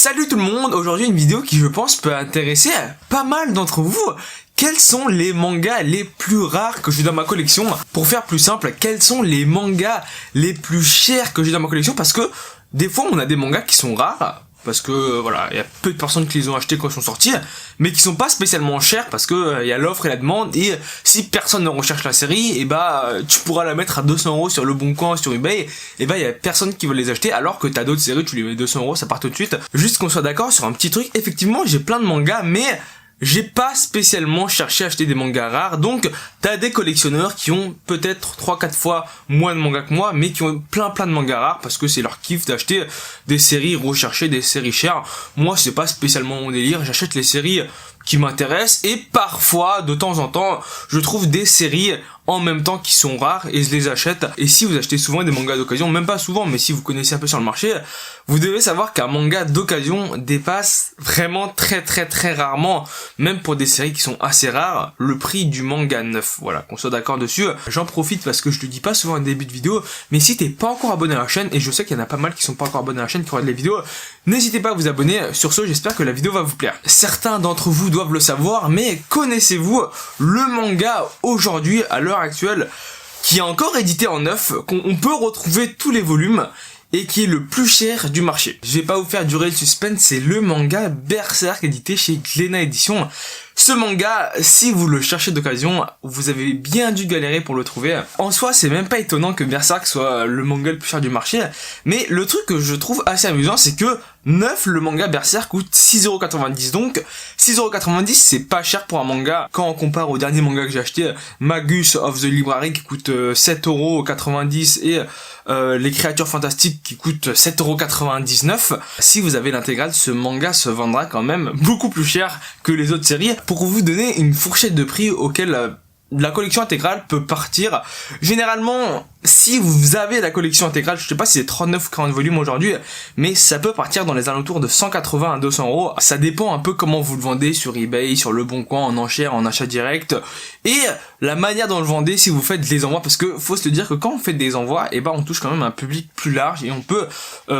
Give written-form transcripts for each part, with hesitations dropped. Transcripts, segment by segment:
Salut tout le monde, aujourd'hui une vidéo qui je pense peut intéresser pas mal d'entre vous. Quels sont les mangas les plus rares que j'ai dans ma collection? Pour faire plus simple, quels sont les mangas les plus chers que j'ai dans ma collection? Parce que des fois on a des mangas qui sont rares, parce que voilà, il y a peu de personnes qui les ont achetés quand ils sont sortis, mais qui sont pas spécialement chers parce que il y a l'offre et la demande, et si personne ne recherche la série, et tu pourras la mettre à 200€ sur le bon coin, sur eBay, et il y a personne qui veut les acheter, alors que t'as d'autres séries, tu les mets 200€, ça part tout de suite. Juste qu'on soit d'accord sur un petit truc, effectivement j'ai plein de mangas, mais j'ai pas spécialement cherché à acheter des mangas rares, donc t'as des collectionneurs qui ont peut-être 3-4 fois moins de mangas que moi, mais qui ont plein de mangas rares, parce que c'est leur kiff d'acheter des séries recherchées, des séries chères. Moi c'est pas spécialement mon délire, j'achète les séries qui m'intéressent, et parfois, de temps en temps, je trouve des séries en même temps qui sont rares, et je les achète. Et si vous achetez souvent des mangas d'occasion, même pas souvent, mais si vous connaissez un peu sur le marché, vous devez savoir qu'un manga d'occasion dépasse vraiment très rarement, même pour des séries qui sont assez rares, le prix du manga neuf. Voilà, qu'on soit d'accord dessus. J'en profite parce que je le dis pas souvent en début de vidéo, mais si t'es pas encore abonné à la chaîne, et je sais qu'il y en a pas mal qui sont pas encore abonnés à la chaîne, qui regardent les vidéos, n'hésitez pas à vous abonner. Sur ce, j'espère que la vidéo va vous plaire. Certains d'entre vous doivent le savoir, mais connaissez-vous le manga aujourd'hui, à l'heure actuelle, qui est encore édité en neuf, qu'on peut retrouver tous les volumes, et qui est le plus cher du marché? Je vais pas vous faire durer le suspense, c'est le manga Berserk édité chez Glénat Éditions. Ce manga, si vous le cherchez d'occasion, vous avez bien dû galérer pour le trouver. En soi, c'est même pas étonnant que Berserk soit le manga le plus cher du marché, mais le truc que je trouve assez amusant, c'est que neuf, le manga Berserk coûte 6,90€, donc 6,90€, c'est pas cher pour un manga quand on compare au dernier manga que j'ai acheté, Magus of the Library, qui coûte 7,90€, et les créatures fantastiques qui coûtent 7,99€. Si vous avez l'intégrale, ce manga se vendra quand même beaucoup plus cher que les autres séries. Pour vous donner une fourchette de prix auquel la collection intégrale peut partir, généralement, si vous avez la collection intégrale, je sais pas si c'est 39 ou 40 volumes aujourd'hui, mais ça peut partir dans les alentours de 180 à 200€. Ça dépend un peu comment vous le vendez sur eBay, sur le bon coin, en enchère, en achat direct, et la manière dont le vendez si vous faites des envois, parce que faut se dire que quand on fait des envois, on touche quand même un public plus large, et on peut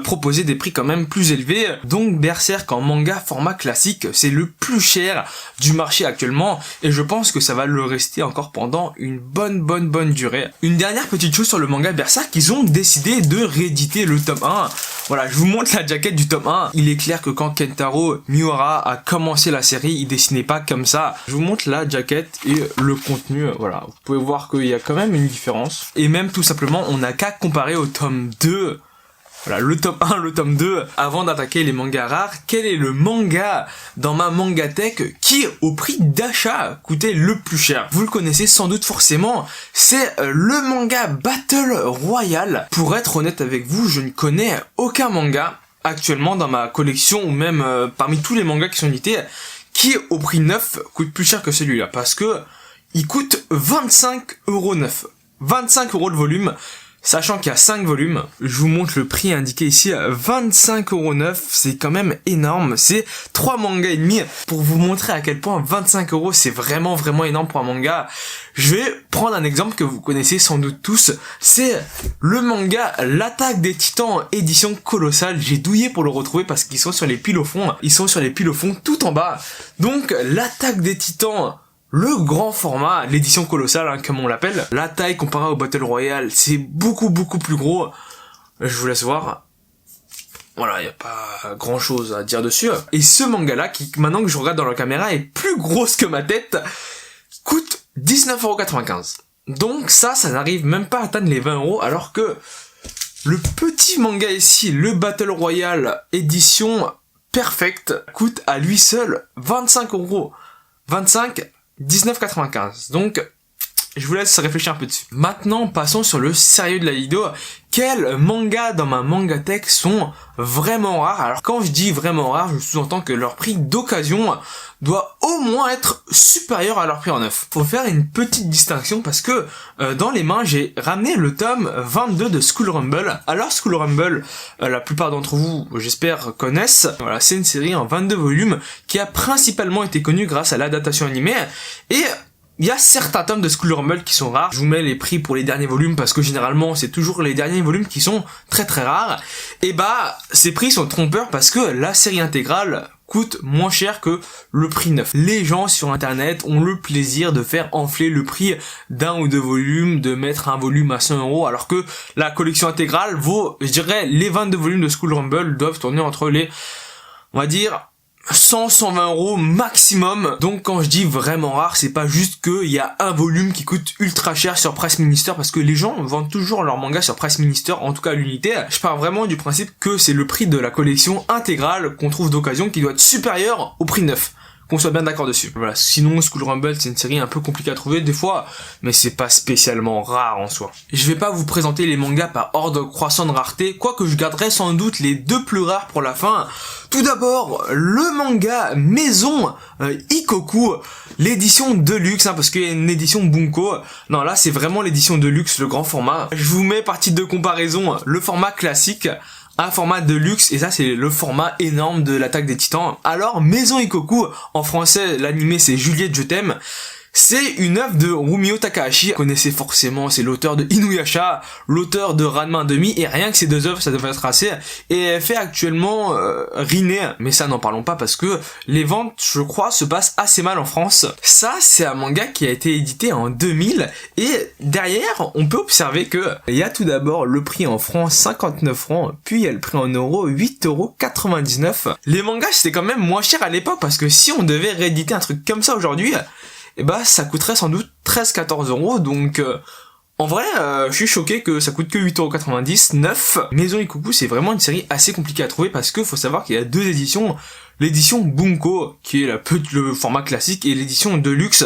proposer des prix quand même plus élevés. Donc Berserk en manga format classique, c'est le plus cher du marché actuellement, et je pense que ça va le rester encore pendant une bonne durée. Une dernière petite chose sur le manga Berserk, ils ont décidé de rééditer le tome 1. Voilà, je vous montre la jaquette du tome 1. Il est clair que quand Kentaro Miura a commencé la série, il dessinait pas comme ça. Je vous montre la jaquette et le contenu. Voilà, vous pouvez voir qu'il y a quand même une différence. Et même tout simplement, on n'a qu'à comparer au tome 2. Voilà, le tome 1, le tome 2, avant d'attaquer les mangas rares, quel est le manga dans ma mangatech qui, au prix d'achat, coûtait le plus cher? Vous le connaissez sans doute forcément, c'est le manga Battle Royale. Pour être honnête avec vous, je ne connais aucun manga actuellement dans ma collection, ou même parmi tous les mangas qui sont édités, qui, au prix neuf, coûte plus cher que celui-là, parce que il coûte 25€ neuf. 25€ le volume. Sachant qu'il y a 5 volumes, je vous montre le prix indiqué ici, 25€ neuf, c'est quand même énorme, c'est 3 mangas et demi, pour vous montrer à quel point 25€ c'est vraiment énorme pour un manga. Je vais prendre un exemple que vous connaissez sans doute tous, c'est le manga L'Attaque des Titans édition colossale. J'ai douillé pour le retrouver parce qu'ils sont sur les piles au fond, tout en bas. Donc L'Attaque des Titans, le grand format, l'édition colossale, comme on l'appelle. La taille comparée au Battle Royale, c'est beaucoup plus gros. Je vous laisse voir. Voilà, y a pas grand chose à dire dessus. Et ce manga-là, qui maintenant que je regarde dans la caméra est plus grosse que ma tête, coûte 19,95€. Donc ça n'arrive même pas à atteindre les 20€, alors que le petit manga ici, le Battle Royale édition perfect, coûte à lui seul 25€. 19,95€. Donc, je vous laisse réfléchir un peu dessus. Maintenant, passons sur le sérieux de la vidéo. Quels mangas dans ma mangatech sont vraiment rares? Alors, quand je dis vraiment rares, je sous-entends que leur prix d'occasion doit au moins être supérieur à leur prix en neuf. Faut faire une petite distinction parce que dans les mains, j'ai ramené le tome 22 de School Rumble. Alors, School Rumble, la plupart d'entre vous, j'espère, connaissent. Voilà, c'est une série en 22 volumes qui a principalement été connue grâce à l'adaptation animée. Et Il y a certains tomes de School Rumble qui sont rares. Je vous mets les prix pour les derniers volumes parce que généralement c'est toujours les derniers volumes qui sont très très rares. Et bah ces prix sont trompeurs parce que la série intégrale coûte moins cher que le prix neuf. Les gens sur internet ont le plaisir de faire enfler le prix d'un ou deux volumes, de mettre un volume à 100 € alors que la collection intégrale vaut, je dirais, les 22 volumes de School Rumble doivent tourner entre les, on va dire, 100-120 € maximum. Donc quand je dis vraiment rare, c'est pas juste qu'il y a un volume qui coûte ultra cher sur Press Minister, parce que les gens vendent toujours leur manga sur Press Minister, en tout cas à l'unité. Je pars vraiment du principe que c'est le prix de la collection intégrale qu'on trouve d'occasion qui doit être supérieur au prix neuf. Qu'on soit bien d'accord dessus. Voilà. Sinon, School Rumble, c'est une série un peu compliquée à trouver des fois, mais c'est pas spécialement rare en soi. Je vais pas vous présenter les mangas par ordre croissant de rareté, quoique je garderai sans doute les deux plus rares pour la fin. Tout d'abord, le manga Maison Ikoku, l'édition Deluxe, parce qu'il y a une édition Bunko. Non, là, c'est vraiment l'édition Deluxe, le grand format. Je vous mets par titre de comparaison le format classique, un format de luxe, et ça c'est le format énorme de l'Attaque des Titans. Alors Maison Ikoku, en français l'animé c'est Juliette je t'aime, c'est une œuvre de Rumio Takahashi. Vous connaissez forcément, c'est l'auteur de Inuyasha, l'auteur de Ranma 1/2, et rien que ces deux œuvres ça devrait être assez. Et elle fait actuellement Rinne, mais ça n'en parlons pas parce que les ventes, je crois, se passent assez mal en France. Ça c'est un manga qui a été édité en 2000, et derrière on peut observer que il y a tout d'abord le prix en francs 59 francs, puis il y a le prix en euros 8,99 €. Les mangas c'était quand même moins cher à l'époque, parce que si on devait rééditer un truc comme ça aujourd'hui, et bah ça coûterait sans doute 13-14 €, donc en vrai je suis choqué que ça coûte que 8,99 €. Maison Ikoku c'est vraiment une série assez compliquée à trouver parce que faut savoir qu'il y a deux éditions, l'édition Bunko qui est le format classique et l'édition Deluxe,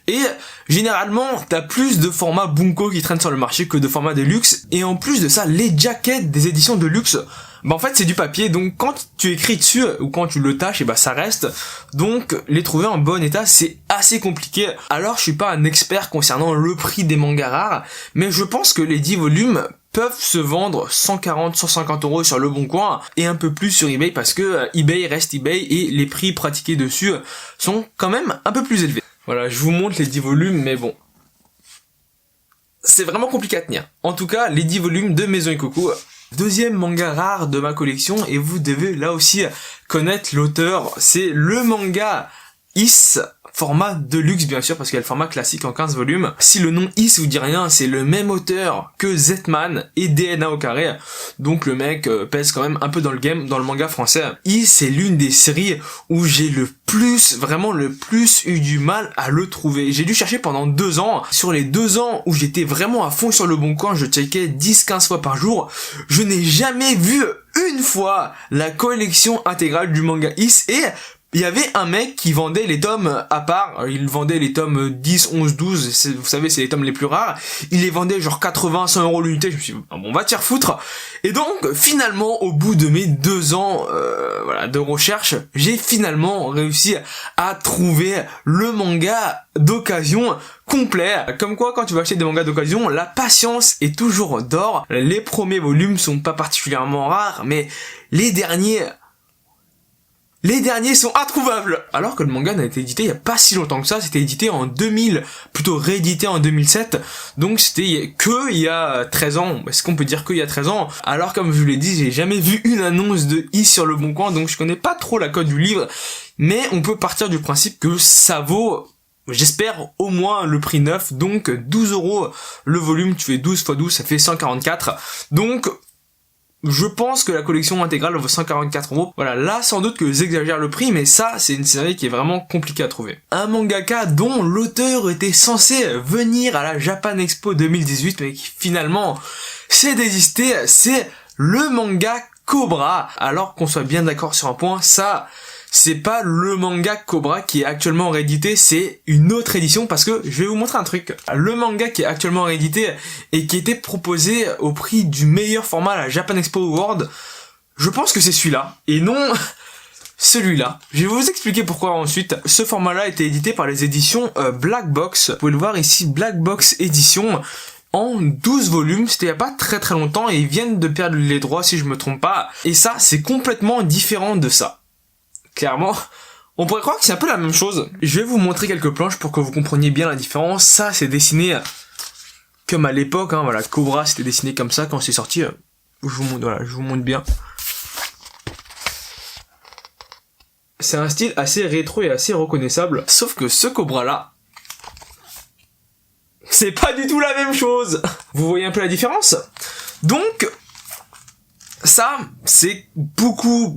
et généralement t'as plus de formats Bunko qui traînent sur le marché que de formats Deluxe, et en plus de ça les jackets des éditions Deluxe, bah en fait c'est du papier, donc quand tu écris dessus ou quand tu le tâches, et bah ça reste, donc les trouver en bon état c'est assez compliqué. Alors je suis pas un expert concernant le prix des mangas rares, mais je pense que les 10 volumes peuvent se vendre 140-150 € sur le Bon Coin et un peu plus sur eBay, parce que eBay reste eBay et les prix pratiqués dessus sont quand même un peu plus élevés. Voilà, je vous montre les 10 volumes, mais bon, c'est vraiment compliqué à tenir. En tout cas, les 10 volumes de Maison Ikoku. Deuxième manga rare de ma collection, et vous devez là aussi connaître l'auteur, c'est le manga Is, format Deluxe bien sûr, parce qu'il y a le format classique en 15 volumes. Si le nom Is vous dit rien, c'est le même auteur que Zetman et DNA au carré, donc le mec pèse quand même un peu dans le game, dans le manga français. Is c'est l'une des séries où j'ai vraiment le plus eu du mal à le trouver. J'ai dû chercher pendant 2 ans. Sur les 2 ans où j'étais vraiment à fond sur le Bon Coin, je checkais 10-15 fois par jour, je n'ai jamais vu une fois la collection intégrale du manga Is, et il y avait un mec qui vendait les tomes à part, il vendait les tomes 10, 11, 12, vous savez c'est les tomes les plus rares, il les vendait genre 80, 100 € l'unité. Je me suis dit, bon va te faire foutre. Et donc finalement au bout de mes 2 ans de recherche, j'ai finalement réussi à trouver le manga d'occasion complet. Comme quoi quand tu vas acheter des mangas d'occasion, la patience est toujours d'or. Les premiers volumes sont pas particulièrement rares, mais les derniers sont introuvables. Alors que le manga n'a été édité il y a pas si longtemps que ça, c'était édité en 2000, plutôt réédité en 2007, donc c'était que il y a 13 ans. Est-ce qu'on peut dire qu'il y a 13 ans? Alors comme je vous l'ai dit, j'ai jamais vu une annonce de Is sur le Bon Coin, donc je connais pas trop la cote du livre, mais on peut partir du principe que ça vaut, j'espère, au moins le prix neuf, donc 12 € le volume, tu fais 12 x 12, ça fait 144, donc je pense que la collection intégrale vaut 144 €. Voilà, là sans doute que j'exagère le prix, mais ça c'est une série qui est vraiment compliquée à trouver. Un mangaka dont l'auteur était censé venir à la Japan Expo 2018, mais qui finalement s'est désisté, c'est le manga Cobra. Alors qu'on soit bien d'accord sur un point, ça c'est pas le manga Cobra qui est actuellement réédité, c'est une autre édition, parce que je vais vous montrer un truc. Le manga qui est actuellement réédité et qui était proposé au prix du meilleur format à la Japan Expo Award, je pense que c'est celui-là, et non celui-là. Je vais vous expliquer pourquoi ensuite. Ce format-là a été édité par les éditions Black Box. Vous pouvez le voir ici, Black Box édition, en 12 volumes, c'était il y a pas très longtemps, et ils viennent de perdre les droits si je me trompe pas, et ça c'est complètement différent de ça. Clairement, On pourrait croire que c'est un peu la même chose. Je vais vous montrer quelques planches pour que vous compreniez bien la différence. Ça, c'est dessiné comme à l'époque, hein, voilà, Cobra c'était dessiné comme ça quand c'est sorti. Je vous montre, voilà, je vous montre bien. C'est un style assez rétro et assez reconnaissable. Sauf que ce Cobra là, c'est pas du tout la même chose. Vous voyez un peu la différence? Donc, ça, c'est beaucoup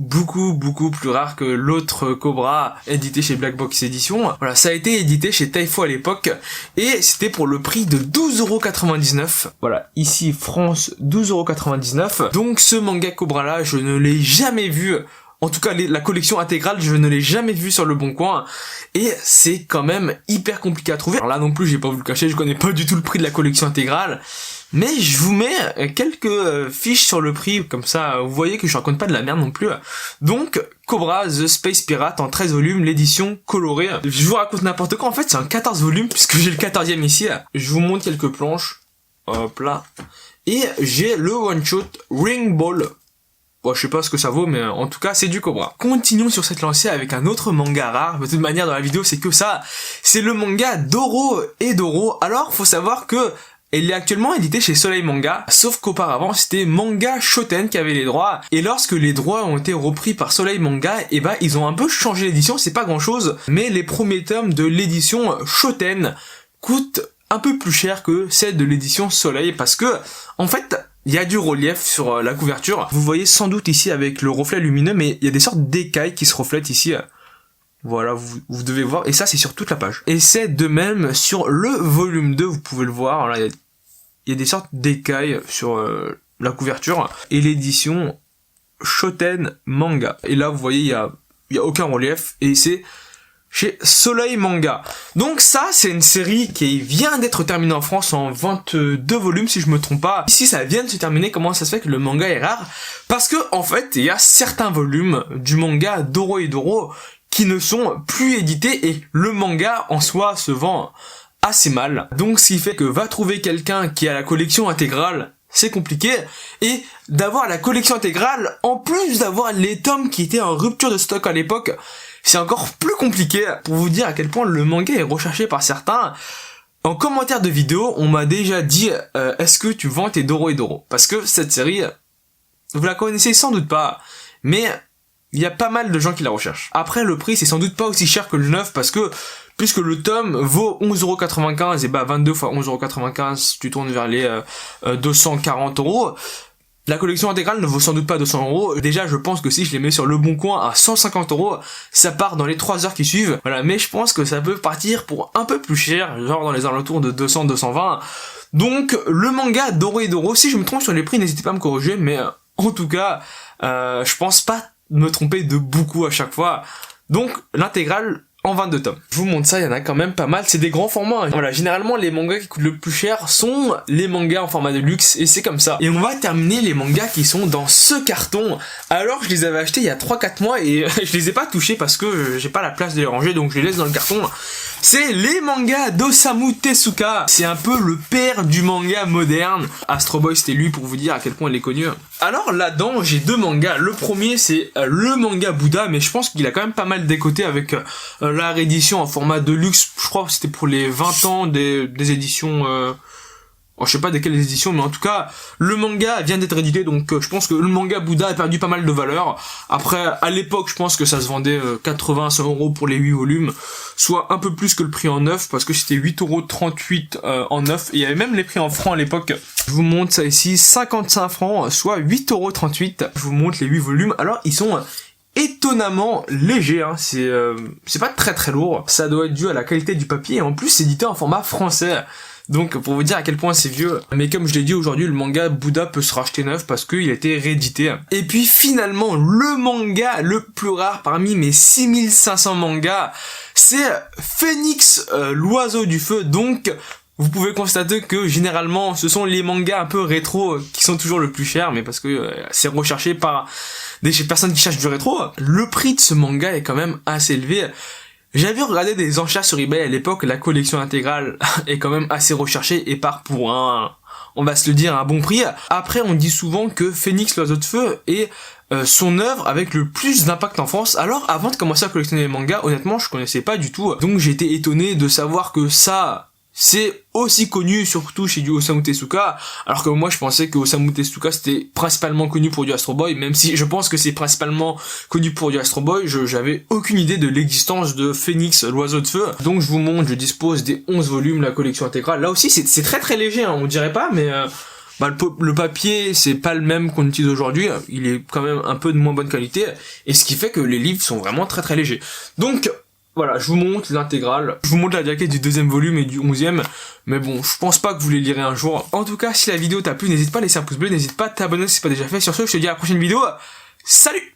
plus rare que l'autre Cobra édité chez Black Box Edition. Voilà, ça a été édité chez Taifo à l'époque et c'était pour le prix de 12,99 €. Voilà, ici France 12,99 €. Donc ce manga Cobra là, je ne l'ai jamais vu. En tout cas, la collection intégrale, je ne l'ai jamais vue sur le Bon Coin. Et c'est quand même hyper compliqué à trouver. Alors là non plus, j'ai pas voulu le cacher, je connais pas du tout le prix de la collection intégrale. Mais je vous mets quelques fiches sur le prix, comme ça vous voyez que je raconte pas de la merde non plus. Donc, Cobra The Space Pirate en 13 volumes, l'édition colorée. Je vous raconte n'importe quoi, en fait c'est un 14 volumes, puisque j'ai le 14e ici. Je vous montre quelques planches. Hop là. Et j'ai le One Shot Ring Ball. Bon, je sais pas ce que ça vaut, mais en tout cas, c'est du Cobra. Continuons sur cette lancée avec un autre manga rare. De toute manière, dans la vidéo, c'est que ça. C'est le manga Doro et Doro. Alors, faut savoir que il est actuellement édité chez Soleil Manga, sauf qu'auparavant, c'était Manga Shoten qui avait les droits. Et lorsque les droits ont été repris par Soleil Manga, et ben, ils ont un peu changé l'édition, c'est pas grand chose. Mais les premiers tomes de l'édition Shoten coûtent un peu plus cher que celle de l'édition Soleil, parce que, en fait, il y a du relief sur la couverture. Vous voyez sans doute ici avec le reflet lumineux, mais il y a des sortes d'écailles qui se reflètent ici. Voilà, vous devez voir, et ça c'est sur toute la page. Et c'est de même sur le volume 2, vous pouvez le voir, là il y a des sortes d'écailles sur la couverture. Et l'édition Shoten Manga. Et là vous voyez, il y a aucun relief, et c'est chez Soleil Manga. Donc ça, c'est une série qui vient d'être terminée en France en 22 volumes, si je me trompe pas. Ici, ça vient de se terminer. Comment ça se fait que le manga est rare? Parce que, en fait, il y a certains volumes du manga Doro et Doro qui ne sont plus édités et le manga, en soi, se vend assez mal. Donc, ce qui fait que va trouver quelqu'un qui a la collection intégrale, c'est compliqué, et d'avoir la collection intégrale, en plus d'avoir les tomes qui étaient en rupture de stock à l'époque, c'est encore plus compliqué. Pour vous dire à quel point le manga est recherché par certains, en commentaire de vidéo, on m'a déjà dit est-ce que tu vends tes Doro et Doro? Parce que cette série, vous la connaissez sans doute pas, mais il y a pas mal de gens qui la recherchent. Après, le prix, c'est sans doute pas aussi cher que le neuf, parce que puisque le tome vaut 11,95 €, et bah 22 fois 11,95 €, tu tournes vers les 240 €. La collection intégrale ne vaut sans doute pas 200 €. Déjà, je pense que si je les mets sur le Bon Coin à 150 €, ça part dans les 3 heures qui suivent. Voilà, mais je pense que ça peut partir pour un peu plus cher, genre dans les alentours de 200, 220. Donc, le manga Doro et Doro, si je me trompe sur les prix, n'hésitez pas à me corriger, mais en tout cas, je pense pas me tromper de beaucoup à chaque fois. Donc, l'intégrale en 22 tomes. Je vous montre ça, il y en a quand même pas mal, c'est des grands formats. Voilà, généralement les mangas qui coûtent le plus cher sont les mangas en format de luxe, et c'est comme ça. Et on va terminer les mangas qui sont dans ce carton. Alors je les avais achetés il y a 3-4 mois et je les ai pas touchés parce que j'ai pas la place de les ranger, donc je les laisse dans le carton. C'est les mangas d'Osamu Tezuka. C'est un peu le père du manga moderne. Astro Boy, c'était lui pour vous dire à quel point il est connu. Alors là-dedans, j'ai deux mangas. Le premier, c'est le manga Bouddha, mais je pense qu'il a quand même pas mal décoté avec la réédition en format de luxe. Je crois que c'était pour les 20 ans des éditions... je sais pas desquelles éditions, mais en tout cas, le manga vient d'être édité, donc je pense que le manga Bouddha a perdu pas mal de valeur. Après, à l'époque, je pense que ça se vendait 80-100 € pour les 8 volumes, soit un peu plus que le prix en neuf, parce que c'était 8,38 € en neuf, et il y avait même les prix en francs à l'époque. Je vous montre ça ici, 55 francs, soit 8,38 €. Je vous montre les 8 volumes, alors ils sont... étonnamment léger, hein. C'est pas très très lourd, ça doit être dû à la qualité du papier, et en plus c'est édité en format français. Donc pour vous dire à quel point c'est vieux, mais comme je l'ai dit aujourd'hui, le manga Bouddha peut se racheter neuf parce qu'il a été réédité. Et puis finalement, le manga le plus rare parmi mes 6500 mangas, c'est Phoenix, l'oiseau du feu. Donc vous pouvez constater que généralement ce sont les mangas un peu rétro qui sont toujours le plus chers, mais parce que c'est recherché par des personnes qui cherchent du rétro. Le prix de ce manga est quand même assez élevé. J'avais regardé des enchères sur eBay à l'époque, la collection intégrale est quand même assez recherchée et part pour un, on va se le dire, un bon prix. Après, on dit souvent que Phoenix l'oiseau de feu est son œuvre avec le plus d'impact en France. Alors avant de commencer à collectionner les mangas, honnêtement je connaissais pas du tout, donc j'ai été étonné de savoir que ça c'est aussi connu surtout chez du Osamu Tezuka, alors que moi je pensais que Osamu Tezuka c'était principalement connu pour du Astro Boy, même si je pense que c'est principalement connu pour du Astro Boy, j'avais aucune idée de l'existence de Phoenix, l'oiseau de feu. Donc je vous montre, je dispose des 11 volumes, la collection intégrale. Là aussi c'est très très léger, hein, on dirait pas, mais le papier c'est pas le même qu'on utilise aujourd'hui, il est quand même un peu de moins bonne qualité, et ce qui fait que les livres sont vraiment très très légers. Donc voilà, je vous montre l'intégrale, je vous montre la jaquette du 2e volume et du 11e, mais bon, je pense pas que vous les lirez un jour. En tout cas, si la vidéo t'a plu, n'hésite pas à laisser un pouce bleu, n'hésite pas à t'abonner si c'est pas déjà fait. Sur ce, je te dis à la prochaine vidéo, salut!